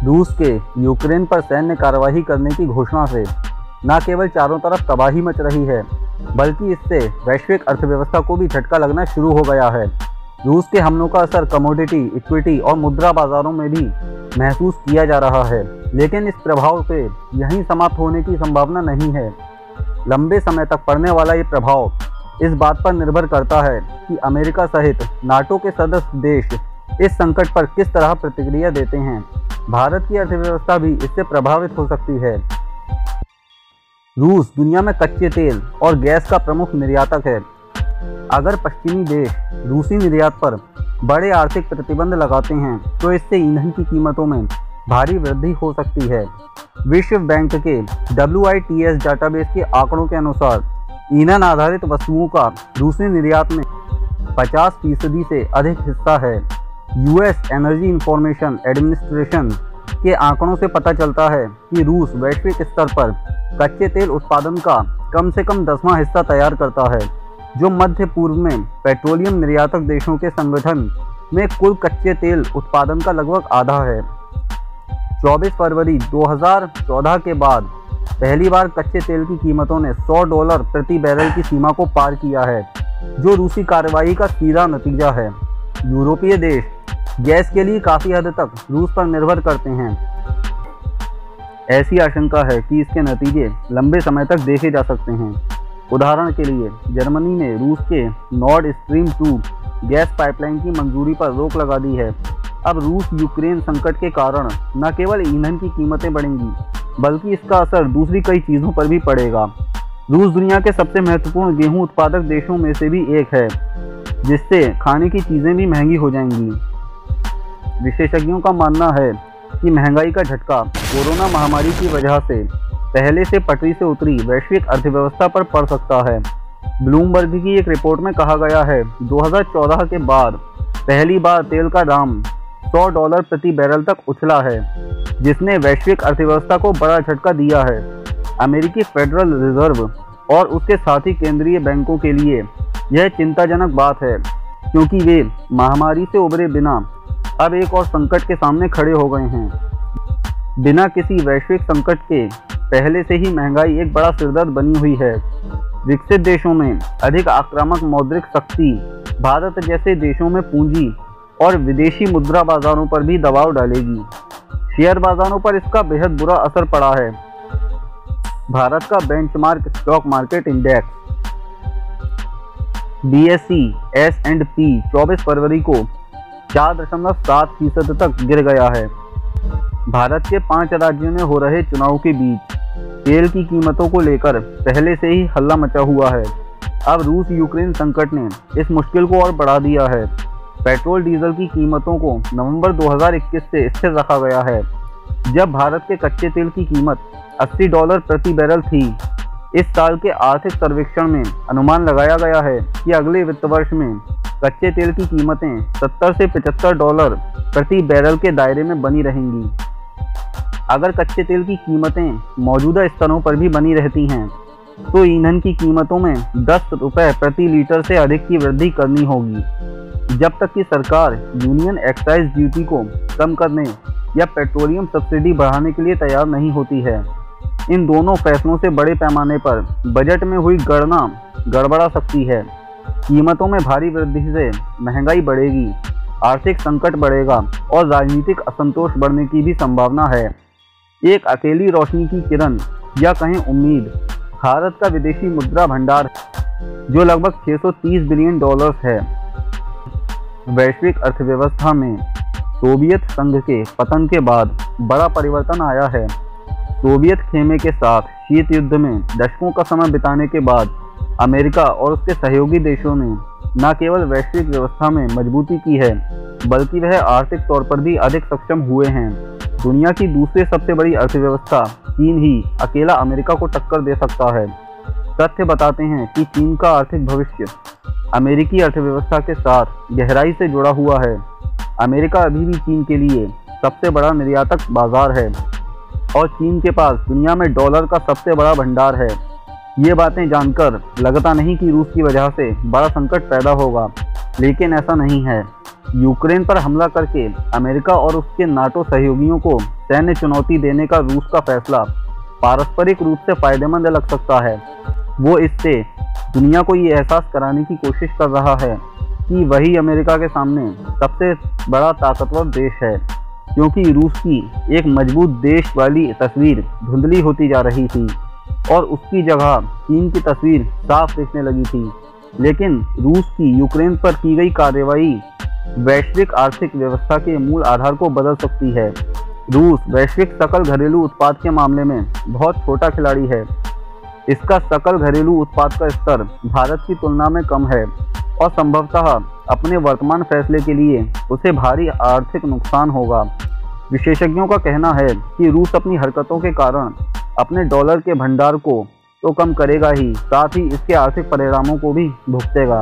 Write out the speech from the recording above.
रूस के यूक्रेन पर सैन्य कार्रवाई करने की घोषणा से न केवल चारों तरफ तबाही मच रही है, बल्कि इससे वैश्विक अर्थव्यवस्था को भी झटका लगना शुरू हो गया है। रूस के हमलों का असर कमोडिटी, इक्विटी और मुद्रा बाजारों में भी महसूस किया जा रहा है, लेकिन इस प्रभाव से यहीं समाप्त होने की संभावना नहीं है। लंबे समय तक पड़ने वाला ये प्रभाव इस बात पर निर्भर करता है कि अमेरिका सहित नाटो के सदस्य देश इस संकट पर किस तरह प्रतिक्रिया देते हैं। भारत की अर्थव्यवस्था भी इससे प्रभावित हो सकती है। रूस दुनिया में कच्चे तेल और गैस का प्रमुख निर्यातक है। अगर पश्चिमी देश रूसी निर्यात पर बड़े आर्थिक प्रतिबंध लगाते हैं तो इससे ईंधन की कीमतों में भारी वृद्धि हो सकती है। विश्व बैंक के WITS डाटाबेस के आंकड़ों के अनुसार ईंधन आधारित वस्तुओं का रूसी निर्यात में 50% से अधिक हिस्सा है। US एनर्जी इंफॉर्मेशन एडमिनिस्ट्रेशन के आंकड़ों से पता चलता है कि रूस वैश्विक स्तर पर कच्चे तेल उत्पादन का कम से कम 10वां हिस्सा तैयार करता है, जो मध्य पूर्व में पेट्रोलियम निर्यातक देशों के संगठन में कुल कच्चे तेल उत्पादन का लगभग आधा है। 24 फरवरी 2014 के बाद पहली बार कच्चे तेल की कीमतों ने $100 प्रति बैरल की सीमा को पार किया है, जो रूसी कार्रवाई का सीधा नतीजा है। यूरोपीय देश गैस के लिए काफ़ी हद तक रूस पर निर्भर करते हैं। ऐसी आशंका है कि इसके नतीजे लंबे समय तक देखे जा सकते हैं। उदाहरण के लिए जर्मनी ने रूस के नॉर्ड स्ट्रीम 2 गैस पाइपलाइन की मंजूरी पर रोक लगा दी है। अब रूस यूक्रेन संकट के कारण न केवल ईंधन की कीमतें बढ़ेंगी, बल्कि इसका असर दूसरी कई चीज़ों पर भी पड़ेगा। रूस दुनिया के सबसे महत्वपूर्ण गेहूं उत्पादक देशों में से भी एक है, जिससे खाने की चीज़ें भी महंगी हो जाएंगी। विशेषज्ञों का मानना है कि महंगाई का झटका कोरोना महामारी की वजह से पहले से पटरी से उतरी वैश्विक अर्थव्यवस्था पर पड़ सकता है। ब्लूमबर्ग की एक रिपोर्ट में कहा गया है 2014 के बाद पहली बार तेल का दाम $100 प्रति बैरल तक उछला है, जिसने वैश्विक अर्थव्यवस्था को बड़ा झटका दिया है। अमेरिकी फेडरल रिजर्व और उसके साथी केंद्रीय बैंकों के लिए यह चिंताजनक बात है, क्योंकि वे महामारी से उबरे बिना अब एक और संकट के सामने खड़े हो गए हैं। बिना किसी वैश्विक संकट के पहले से ही महंगाई एक बड़ा सिरदर्द बनी हुई है। विकसित देशों में अधिक आक्रामक मौद्रिक शक्ति भारत जैसे देशों में पूंजी और विदेशी मुद्रा बाजारों पर भी दबाव डालेगी। शेयर बाजारों पर इसका बेहद बुरा असर पड़ा है। भारत का benchmark stock market index BSE S&P 24 फरवरी को 4.7% तक गिर गया है। भारत के 5 राज्यों में हो रहे चुनाव के बीच तेल की कीमतों को लेकर पहले से ही हल्ला मचा हुआ है। अब रूस यूक्रेन संकट ने इस मुश्किल को और बढ़ा दिया है। पेट्रोल डीजल की कीमतों को नवंबर 2021 से स्थिर रखा गया है, जब भारत के कच्चे तेल की कीमत $80 प्रति बैरल थी। इस साल के आर्थिक सर्वेक्षण में अनुमान लगाया गया है कि अगले वित्त वर्ष में कच्चे तेल की कीमतें $70 से $75 प्रति बैरल के दायरे में बनी रहेंगी। अगर कच्चे तेल की कीमतें मौजूदा स्तरों पर भी बनी रहती हैं, तो ईंधन की कीमतों में ₹10 प्रति लीटर से अधिक की वृद्धि करनी होगी, जब तक कि सरकार यूनियन एक्साइज ड्यूटी को कम करने या पेट्रोलियम सब्सिडी बढ़ाने के लिए तैयार नहीं होती है। इन दोनों फैसलों से बड़े पैमाने पर बजट में हुई गणना गड़बड़ा सकती है। कीमतों में भारी वृद्धि से महंगाई बढ़ेगी, आर्थिक संकट बढ़ेगा और राजनीतिक असंतोष बढ़ने की भी संभावना है। एक अकेली रोशनी की किरण या कहें उम्मीद भारत का विदेशी मुद्रा भंडार, जो लगभग $630 बिलियन है। वैश्विक अर्थव्यवस्था में सोवियत संघ के पतन के बाद बड़ा परिवर्तन आया है। सोवियत खेमे के साथ शीत युद्ध में दशकों का समय बिताने के बाद अमेरिका और उसके सहयोगी देशों ने न केवल वैश्विक व्यवस्था में मजबूती की है, बल्कि वह आर्थिक तौर पर भी अधिक सक्षम हुए हैं। दुनिया की दूसरी सबसे बड़ी अर्थव्यवस्था चीन ही अकेला अमेरिका को टक्कर दे सकता है। तथ्य बताते हैं कि चीन का आर्थिक भविष्य अमेरिकी अर्थव्यवस्था के साथ गहराई से जुड़ा हुआ है। अमेरिका अभी भी चीन के लिए सबसे बड़ा निर्यातक बाजार है और चीन के पास दुनिया में डॉलर का सबसे बड़ा भंडार है। ये बातें जानकर लगता नहीं कि रूस की वजह से बड़ा संकट पैदा होगा, लेकिन ऐसा नहीं है। यूक्रेन पर हमला करके अमेरिका और उसके नाटो सहयोगियों को सैन्य चुनौती देने का रूस का फैसला पारस्परिक रूप से फायदेमंद लग सकता है। वो इससे दुनिया को ये एहसास कराने की कोशिश कर रहा है कि वही अमेरिका के सामने सबसे बड़ा ताकतवर देश है, क्योंकि रूस की एक मजबूत देश वाली तस्वीर धुंधली होती जा रही थी और उसकी जगह चीन की तस्वीर साफ दिखने लगी थी। लेकिन रूस की यूक्रेन पर की गई कार्रवाई वैश्विक आर्थिक व्यवस्था के मूल आधार को बदल सकती है। रूस वैश्विक सकल घरेलू उत्पाद के मामले में बहुत छोटा खिलाड़ी है। इसका सकल घरेलू उत्पाद का स्तर भारत की तुलना में कम है और संभवतः अपने वर्तमान फैसले के लिए उसे भारी आर्थिक नुकसान होगा। विशेषज्ञों का कहना है कि रूस अपनी हरकतों के कारण अपने डॉलर के भंडार को तो कम करेगा ही, साथ ही इसके आर्थिक परिणामों को भी भुगतेगा।